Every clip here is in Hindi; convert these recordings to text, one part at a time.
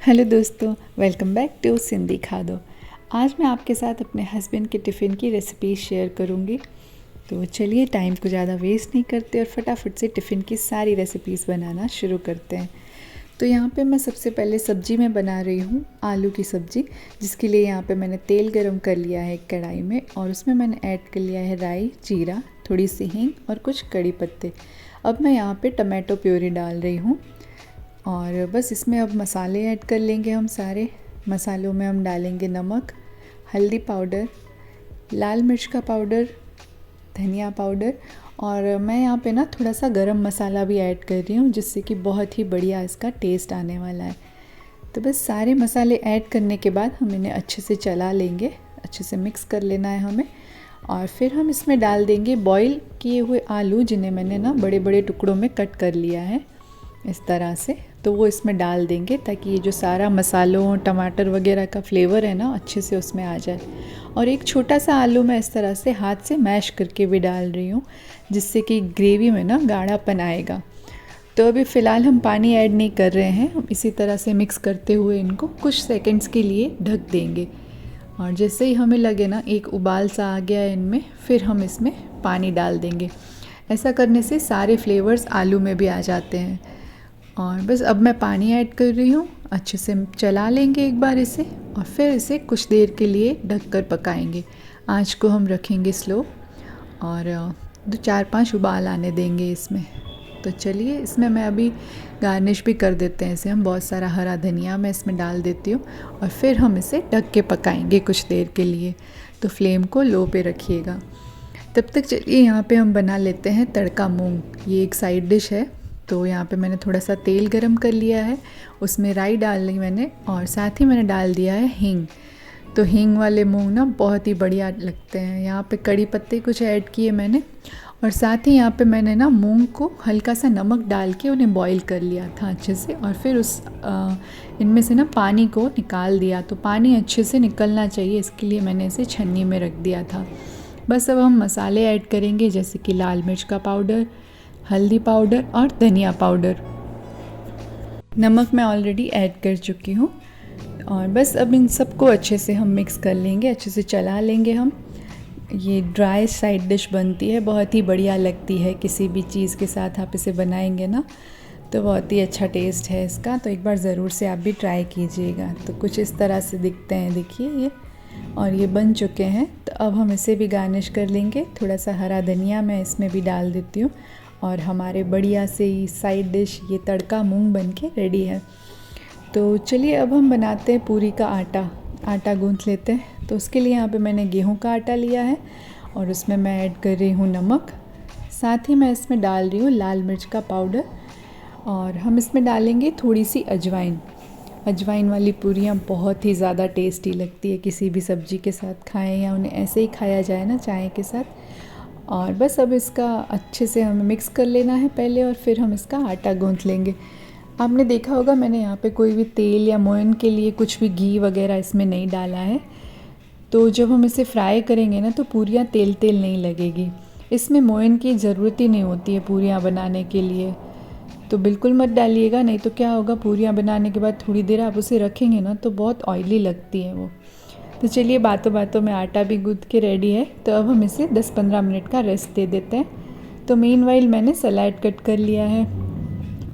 हेलो दोस्तों, वेलकम बैक टू सिंधी खादो। आज मैं आपके साथ अपने हस्बैंड के टिफ़िन की रेसिपी शेयर करूंगी। तो चलिए टाइम को ज़्यादा वेस्ट नहीं करते और फटाफट से टिफ़िन की सारी रेसिपीज़ बनाना शुरू करते हैं। तो यहाँ पे मैं सबसे पहले सब्ज़ी में बना रही हूँ आलू की सब्ज़ी, जिसके लिए यहाँ पे मैंने तेल गरम कर लिया है एक कढ़ाई में और उसमें मैंने ऐड कर लिया है राई, जीरा, थोड़ी सी हींग और कुछ कड़ी पत्ते। अब मैं यहाँ पे टमाटो प्यूरी डाल रही हूँ और बस इसमें अब मसाले ऐड कर लेंगे। हम सारे मसालों में हम डालेंगे नमक, हल्दी पाउडर, लाल मिर्च का पाउडर, धनिया पाउडर और मैं यहाँ पे ना थोड़ा सा गरम मसाला भी ऐड कर रही हूँ, जिससे कि बहुत ही बढ़िया इसका टेस्ट आने वाला है। तो बस सारे मसाले ऐड करने के बाद हम इन्हें अच्छे से चला लेंगे, अच्छे से मिक्स कर लेना है हमें। और फिर हम इसमें डाल देंगे बॉईल किए हुए आलू, जिन्हें मैंने ना बड़े बड़े टुकड़ों में कट कर लिया है इस तरह से। तो वो इसमें डाल देंगे ताकि ये जो सारा मसालों टमाटर वगैरह का फ्लेवर है ना अच्छे से उसमें आ जाए। और एक छोटा सा आलू मैं इस तरह से हाथ से मैश करके भी डाल रही हूँ, जिससे कि ग्रेवी में ना गाढ़ापन आएगा। तो अभी फ़िलहाल हम पानी ऐड नहीं कर रहे हैं, हम इसी तरह से मिक्स करते हुए इनको कुछ सेकंड्स के लिए ढक देंगे। और जैसे ही हमें लगे ना एक उबाल सा आ गया है इनमें, फिर हम इसमें पानी डाल देंगे। ऐसा करने से सारे फ्लेवर्स आलू में भी आ जाते हैं। और बस अब मैं पानी ऐड कर रही हूँ, अच्छे से चला लेंगे एक बार इसे और फिर इसे कुछ देर के लिए ढककर पकाएंगे। आँच को हम रखेंगे स्लो और 4-5 उबाल आने देंगे इसमें। तो चलिए इसमें मैं अभी गार्निश भी कर देते हैं इसे। हम बहुत सारा हरा धनिया मैं इसमें डाल देती हूँ और फिर हम इसे ढक के पकाएंगे कुछ देर के लिए। तो फ्लेम को लो पे रखिएगा। तब तक चलिए यहाँ पे हम बना लेते हैं तड़का मूंग। ये एक साइड डिश है। तो यहाँ पे मैंने थोड़ा सा तेल गरम कर लिया है, उसमें राई डाल ली मैंने और साथ ही मैंने डाल दिया है हींग। तो हींग वाले मूंग ना बहुत ही बढ़िया लगते हैं। यहाँ पे कड़ी पत्ते कुछ ऐड किए मैंने और साथ ही यहाँ पे मैंने ना मूंग को हल्का सा नमक डाल के उन्हें बॉईल कर लिया था अच्छे से और फिर इनमें से ना पानी को निकाल दिया। तो पानी अच्छे से निकलना चाहिए, इसके लिए मैंने इसे छन्नी में रख दिया था। बस अब हम मसाले ऐड करेंगे, जैसे कि लाल मिर्च का पाउडर, हल्दी पाउडर और धनिया पाउडर। नमक मैं ऑलरेडी ऐड कर चुकी हूँ और बस अब इन सबको अच्छे से हम मिक्स कर लेंगे, अच्छे से चला लेंगे हम। ये ड्राई साइड डिश बनती है, बहुत ही बढ़िया लगती है। किसी भी चीज़ के साथ आप इसे बनाएंगे ना तो बहुत ही अच्छा टेस्ट है इसका। तो एक बार ज़रूर से आप भी ट्राई कीजिएगा। तो कुछ इस तरह से दिखते हैं, देखिए ये, और ये बन चुके हैं। तो अब हम इसे भी गार्निश कर लेंगे। थोड़ा सा हरा धनिया मैं इसमें भी डाल देती हूँ और हमारे बढ़िया से साइड डिश ये तड़का मूंग बन के रेडी है। तो चलिए अब हम बनाते हैं पूरी का आटा गूंथ लेते हैं। तो उसके लिए यहाँ पे मैंने गेहूं का आटा लिया है और उसमें मैं ऐड कर रही हूँ नमक। साथ ही मैं इसमें डाल रही हूँ लाल मिर्च का पाउडर और हम इसमें डालेंगे थोड़ी सी अजवाइन। अजवाइन वाली पूरियाँ बहुत ही ज़्यादा टेस्टी लगती है। किसी भी सब्ज़ी के साथ खाएं या उन्हें ऐसे ही खाया जाए ना चाय के साथ। और बस अब इसका अच्छे से हमें मिक्स कर लेना है पहले और फिर हम इसका आटा गूंथ लेंगे। आपने देखा होगा मैंने यहाँ पे कोई भी तेल या मोयन के लिए कुछ भी घी वगैरह इसमें नहीं डाला है। तो जब हम इसे फ्राई करेंगे ना तो पूरियाँ तेल तेल नहीं लगेगी। इसमें मोयन की ज़रूरत ही नहीं होती है पूरियाँ बनाने के लिए। तो बिल्कुल मत डालिएगा, नहीं तो क्या होगा, पूरियाँ बनाने के बाद थोड़ी देर आप उसे रखेंगे ना तो बहुत ऑयली लगती है वो। तो चलिए बातों बातों में आटा भी गूंथ के रेडी है। तो अब हम इसे 10-15 मिनट का रेस्ट दे देते हैं। तो मीनवाइल मैंने सलाद कट कर लिया है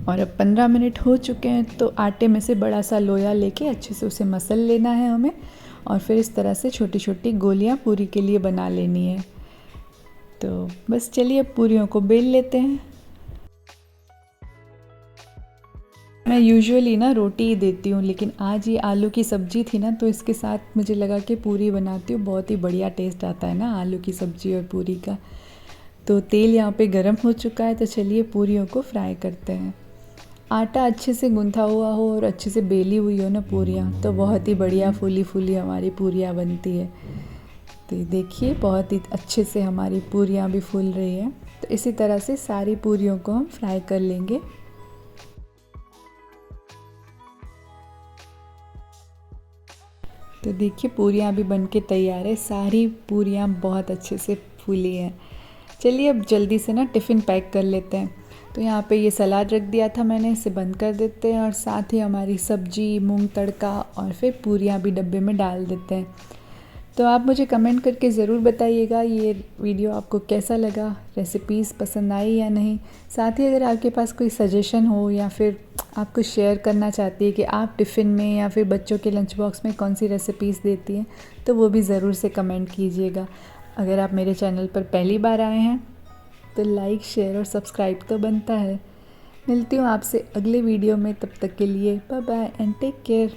और अब 15 मिनट हो चुके हैं। तो आटे में से बड़ा सा लोया लेके अच्छे से उसे मसल लेना है हमें और फिर इस तरह से छोटी छोटी गोलियां पूरी के लिए बना लेनी है। तो बस चलिए अब पूरियों को बेल लेते हैं। मैं यूजुअली ना रोटी ही देती हूँ, लेकिन आज ये आलू की सब्ज़ी थी ना तो इसके साथ मुझे लगा कि पूरी बनाती हूँ। बहुत ही बढ़िया टेस्ट आता है ना आलू की सब्ज़ी और पूरी का। तो तेल यहाँ पे गरम हो चुका है, तो चलिए पूरियों को फ्राई करते हैं। आटा अच्छे से गूंथा हुआ हो और अच्छे से बेली हुई हो ना पूरियाँ, तो बहुत ही बढ़िया फूली फूली हमारी पूरियाँ बनती है। तो देखिए बहुत ही अच्छे से हमारी पूरियाँ भी फूल रही है। तो इसी तरह से सारी पूरियों को हम फ्राई कर लेंगे। तो देखिए पूरियाँ भी बनके तैयार है। सारी पूरियाँ बहुत अच्छे से फूली हैं। चलिए अब जल्दी से ना टिफ़िन पैक कर लेते हैं। तो यहाँ पे ये सलाद रख दिया था मैंने, इसे बंद कर देते हैं और साथ ही हमारी सब्जी, मूंग तड़का और फिर पूरियाँ भी डब्बे में डाल देते हैं। तो आप मुझे कमेंट करके ज़रूर बताइएगा ये वीडियो आपको कैसा लगा, रेसिपीज़ पसंद आई या नहीं। साथ ही अगर आपके पास कोई सजेशन हो या फिर आप कुछ शेयर करना चाहती है कि आप टिफ़िन में या फिर बच्चों के लंच बॉक्स में कौन सी रेसिपीज़ देती हैं, तो वो भी ज़रूर से कमेंट कीजिएगा। अगर आप मेरे चैनल पर पहली बार आए हैं तो लाइक, शेयर और सब्सक्राइब तो बनता है। मिलती हूँ आपसे अगले वीडियो में, तब तक के लिए bye bye and take care.